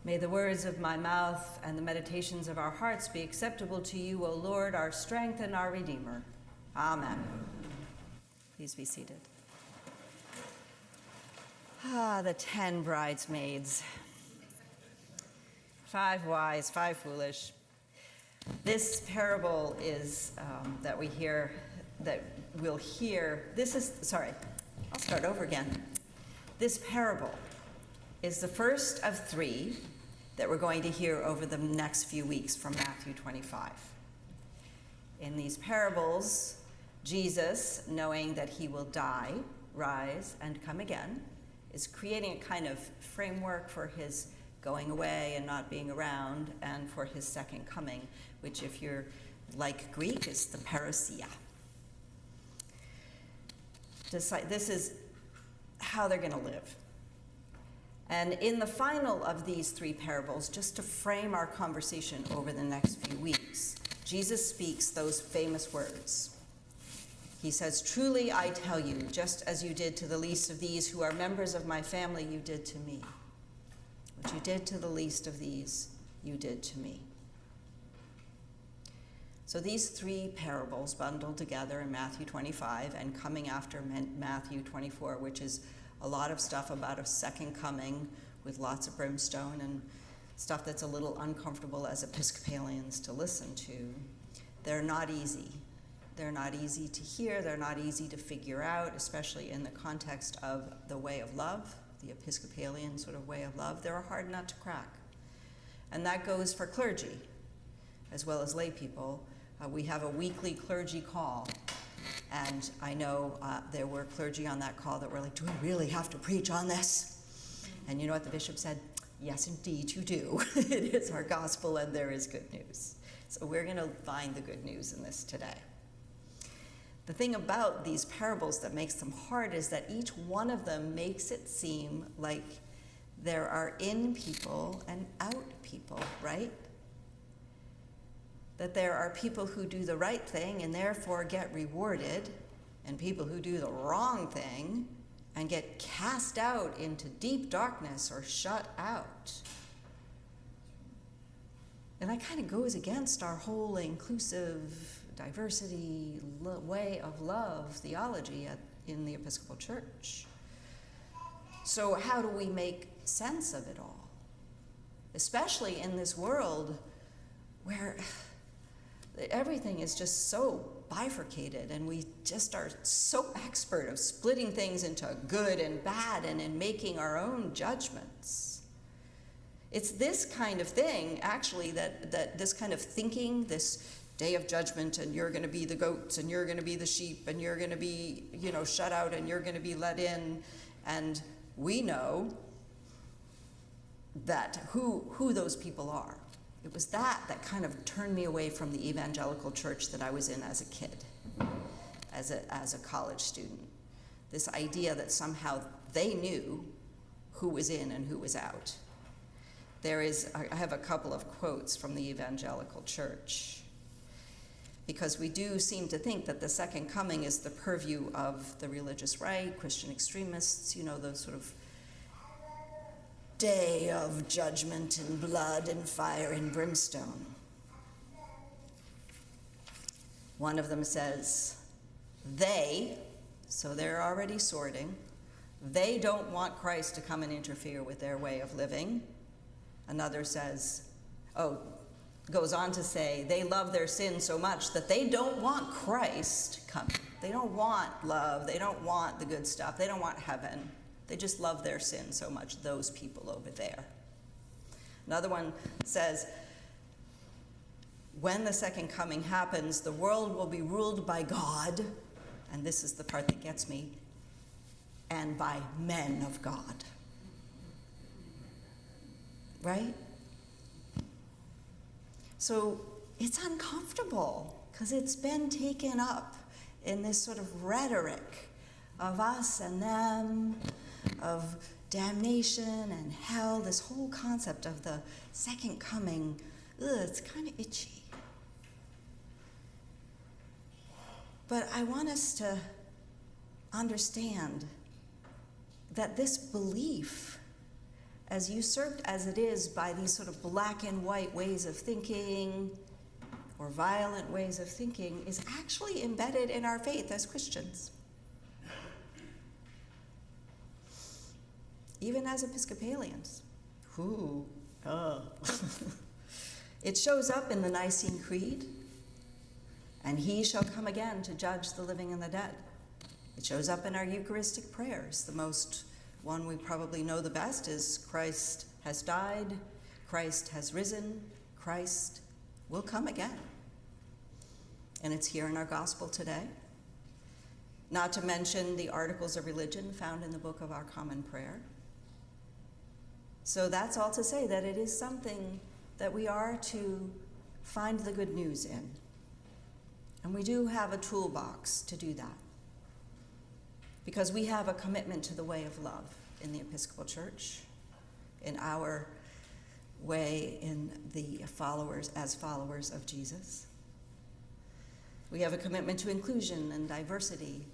May the words of my mouth and the meditations of our hearts be acceptable to you, O Lord, our strength and our Redeemer. Amen. Please be seated. The 10 bridesmaids. 5 wise, 5 foolish. This parable is that we'll hear, I'll start over again. This parable is the first of 3 that we're going to hear over the next few weeks from Matthew 25. In these parables, Jesus, knowing that he will die, rise, and come again, is creating a kind of framework for his going away and not being around, and for his second coming, which, if you're like Greek, is the parousia. This is how they're going to live. And in the final of these 3 parables, just to frame our conversation over the next few weeks, Jesus speaks those famous words. He says, "Truly I tell you, just as you did to the least of these who are members of my family, you did to me. What you did to the least of these, you did to me." So these 3 parables bundled together in Matthew 25 and coming after Matthew 24, which is a lot of stuff about a second coming with lots of brimstone and stuff that's a little uncomfortable as Episcopalians to listen to. They're not easy. They're not easy to hear. They're not easy to figure out, especially in the context of the way of love, the Episcopalian sort of way of love. They're a hard nut to crack. And that goes for clergy as well as lay people. We have a weekly clergy call. And I know there were clergy on that call that were like, "Do we really have to preach on this?" And you know what the bishop said? "Yes, indeed, you do." It is our gospel, and there is good news. So we're going to find the good news in this today. The thing about these parables that makes them hard is that each one of them makes it seem like there are in people and out people, right? That there are people who do the right thing and therefore get rewarded, and people who do the wrong thing and get cast out into deep darkness or shut out. And that kind of goes against our whole inclusive diversity way of love theology in the Episcopal Church. So how do we make sense of it all? Especially in this world where everything is just so bifurcated, and we just are so expert of splitting things into good and bad and in making our own judgments. It's this kind of thing, actually, that this kind of thinking, this day of judgment, and you're going to be the goats, and you're going to be the sheep, and you're going to be, shut out, and you're going to be let in, and we know that who those people are. It was that kind of turned me away from the evangelical church that I was in as a kid, as a college student. This idea that somehow they knew who was in and who was out. I have a couple of quotes from the evangelical church, because we do seem to think that the second coming is the purview of the religious right, Christian extremists, those sort of day of judgment and blood and fire and brimstone. One of them says, so they're already sorting, they don't want Christ to come and interfere with their way of living. Another goes on to say, they love their sin so much that they don't want Christ coming. They don't want love. They don't want the good stuff. They don't want heaven. They just love their sin so much, those people over there. Another one says, when the second coming happens, the world will be ruled by God, and this is the part that gets me, and by men of God. Right? So it's uncomfortable, because it's been taken up in this sort of rhetoric of us and them, of damnation and hell, this whole concept of the second coming. It's kind of itchy. But I want us to understand that this belief as usurped as it is by these sort of black and white ways of thinking or violent ways of thinking, is actually embedded in our faith as Christians. Even as Episcopalians. It shows up in the Nicene Creed, and he shall come again to judge the living and the dead. It shows up in our Eucharistic prayers. The most one we probably know the best is Christ has died, Christ has risen, Christ will come again. And it's here in our gospel today. Not to mention the articles of religion found in the Book of Our Common Prayer. So that's all to say that it is something that we are to find the good news in. And we do have a toolbox to do that, because we have a commitment to the way of love in the Episcopal Church, in our way in the followers of Jesus. We have a commitment to inclusion and diversity,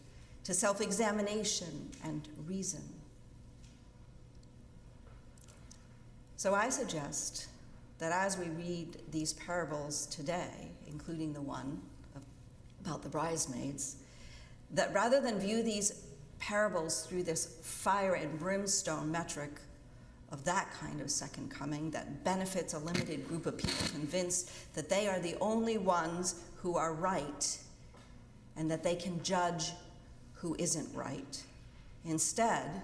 to self-examination and reason. So I suggest that as we read these parables today, including the one about the bridesmaids, that rather than view these parables through this fire and brimstone metric of that kind of second coming that benefits a limited group of people convinced that they are the only ones who are right and that they can judge who isn't right. Instead,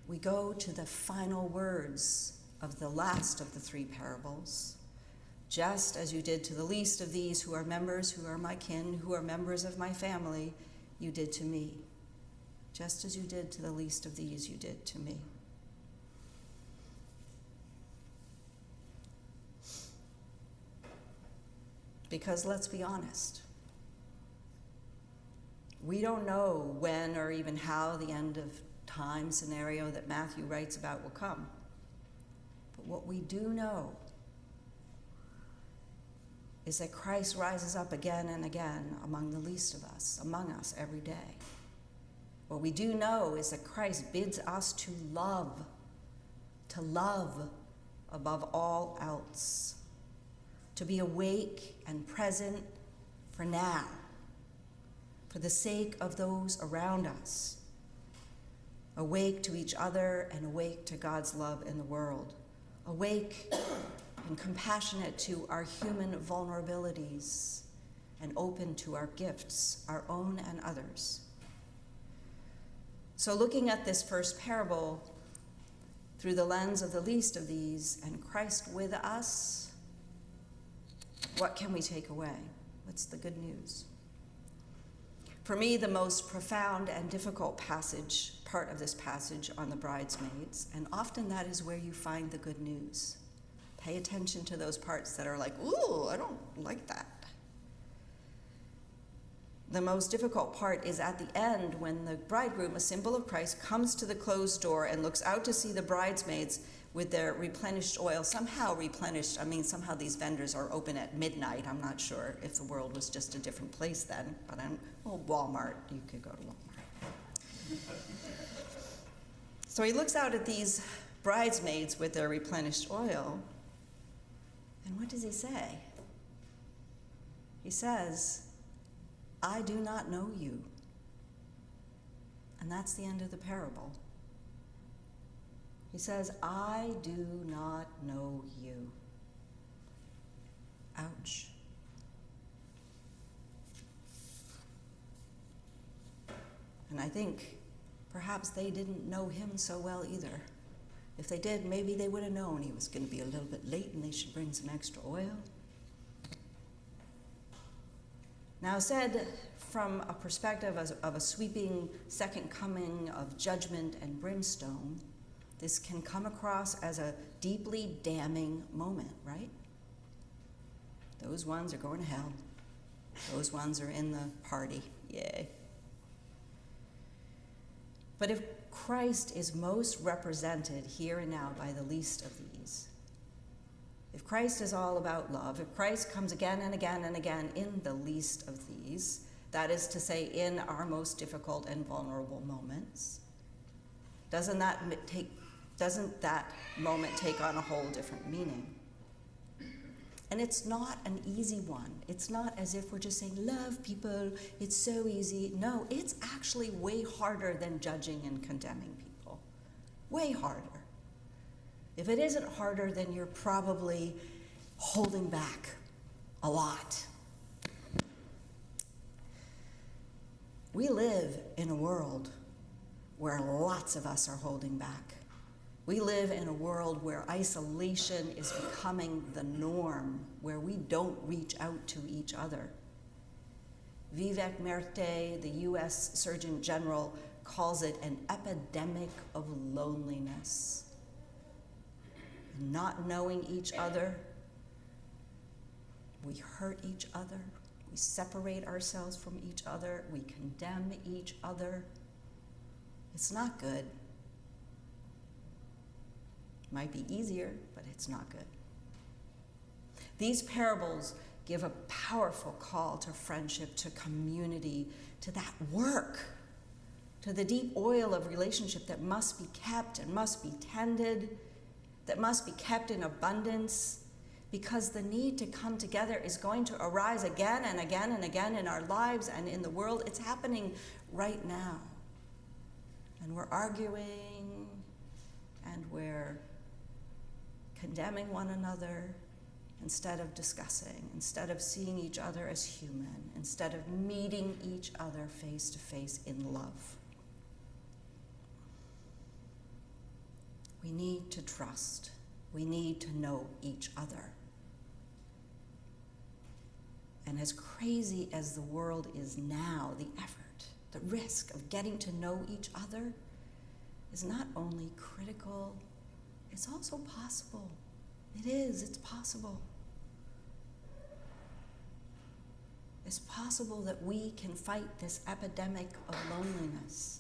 we go to the final words of the last of the three parables. Just as you did to the least of these who are members, who are my kin, who are members of my family, you did to me. Just as you did to the least of these, you did to me. Because let's be honest, we don't know when or even how the end of time scenario that Matthew writes about will come. But what we do know is that Christ rises up again and again among the least of us, among us every day. What we do know is that Christ bids us to love above all else, to be awake and present for now, for the sake of those around us, awake to each other and awake to God's love in the world, awake and compassionate to our human vulnerabilities and open to our gifts, our own and others. So looking at this first parable through the lens of the least of these and Christ with us, what can we take away? What's the good news? For me, the most profound and difficult part of this passage on the bridesmaids, and often that is where you find the good news. Pay attention to those parts that are like, ooh, I don't like that. The most difficult part is at the end when the bridegroom, a symbol of Christ, comes to the closed door and looks out to see the bridesmaids with their replenished oil, somehow replenished. I mean, somehow these vendors are open at midnight. I'm not sure if the world was just a different place then, but Walmart, you could go to Walmart. So he looks out at these bridesmaids with their replenished oil, and what does he say? He says, I do not know you. And that's the end of the parable. He says, I do not know you. Ouch. And I think perhaps they didn't know him so well either. If they did, maybe they would have known he was going to be a little bit late and they should bring some extra oil. Now, said from a perspective of a sweeping second coming of judgment and brimstone, this can come across as a deeply damning moment, right? Those ones are going to hell. Those ones are in the party. Yay. But if Christ is most represented here and now by the least of these, if Christ is all about love, if Christ comes again and again and again in the least of these, that is to say, in our most difficult and vulnerable moments, doesn't that take Doesn't that moment take on a whole different meaning? And it's not an easy one. It's not as if we're just saying, love people, it's so easy. No, it's actually way harder than judging and condemning people. Way harder. If it isn't harder, then you're probably holding back a lot. We live in a world where lots of us are holding back. We live in a world where isolation is becoming the norm, where we don't reach out to each other. Vivek Murthy, the US Surgeon General, calls it an epidemic of loneliness. Not knowing each other, we hurt each other, we separate ourselves from each other, we condemn each other. It's not good. Might be easier, but it's not good. These parables give a powerful call to friendship, to community, to that work, to the deep oil of relationship that must be kept and must be tended, that must be kept in abundance, because the need to come together is going to arise again and again and again in our lives and in the world. It's happening right now. And we're arguing, and we're condemning one another instead of discussing, instead of seeing each other as human, instead of meeting each other face to face in love. We need to trust. We need to know each other. And as crazy as the world is now, the effort, the risk of getting to know each other is not only critical, it's also possible. It is, it's possible. It's possible that we can fight this epidemic of loneliness,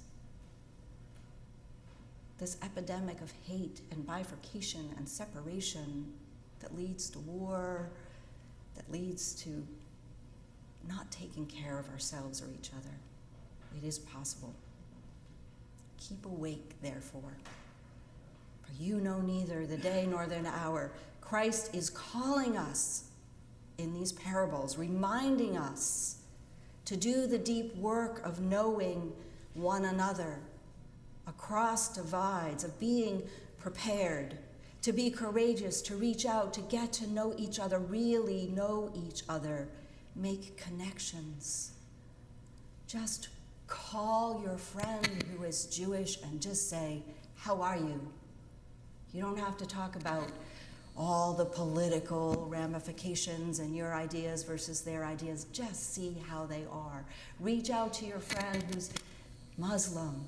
this epidemic of hate and bifurcation and separation that leads to war, that leads to not taking care of ourselves or each other. It is possible. Keep awake, therefore. For you know neither the day nor the hour. Christ is calling us in these parables, reminding us to do the deep work of knowing one another across divides, of being prepared, to be courageous, to reach out, to get to know each other, really know each other, make connections. Just call your friend who is Jewish and just say, how are you? You don't have to talk about all the political ramifications and your ideas versus their ideas. Just see how they are. Reach out to your friend who's Muslim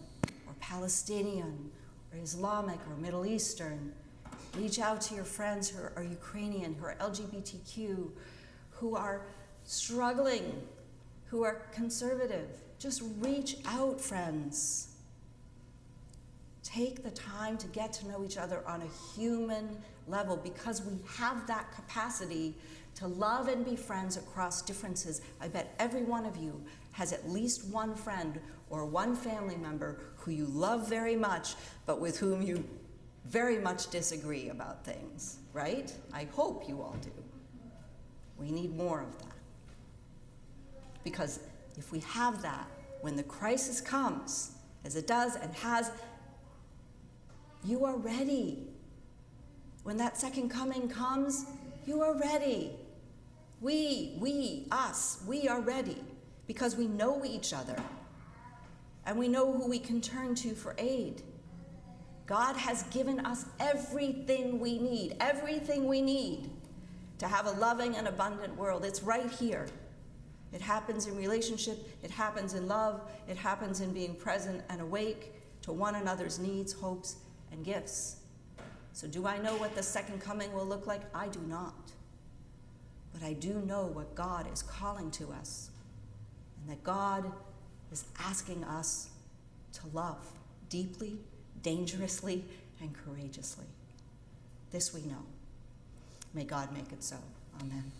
or Palestinian or Islamic or Middle Eastern. Reach out to your friends who are Ukrainian, who are LGBTQ, who are struggling, who are conservative. Just reach out, friends. Take the time to get to know each other on a human level, because we have that capacity to love and be friends across differences. I bet every one of you has at least one friend or one family member who you love very much, but with whom you very much disagree about things, right? I hope you all do. We need more of that. Because if we have that, when the crisis comes, as it does and has, you are ready. When that second coming comes, you are ready. Us, we are ready, because we know each other and we know who we can turn to for aid. God has given us everything we need to have a loving and abundant world. It's right here. It happens in relationship, it happens in love, it happens in being present and awake to one another's needs, hopes, and gifts. So do I know what the second coming will look like? I do not. But I do know what God is calling to us, and that God is asking us to love deeply, dangerously, and courageously. This we know. May God make it so. Amen.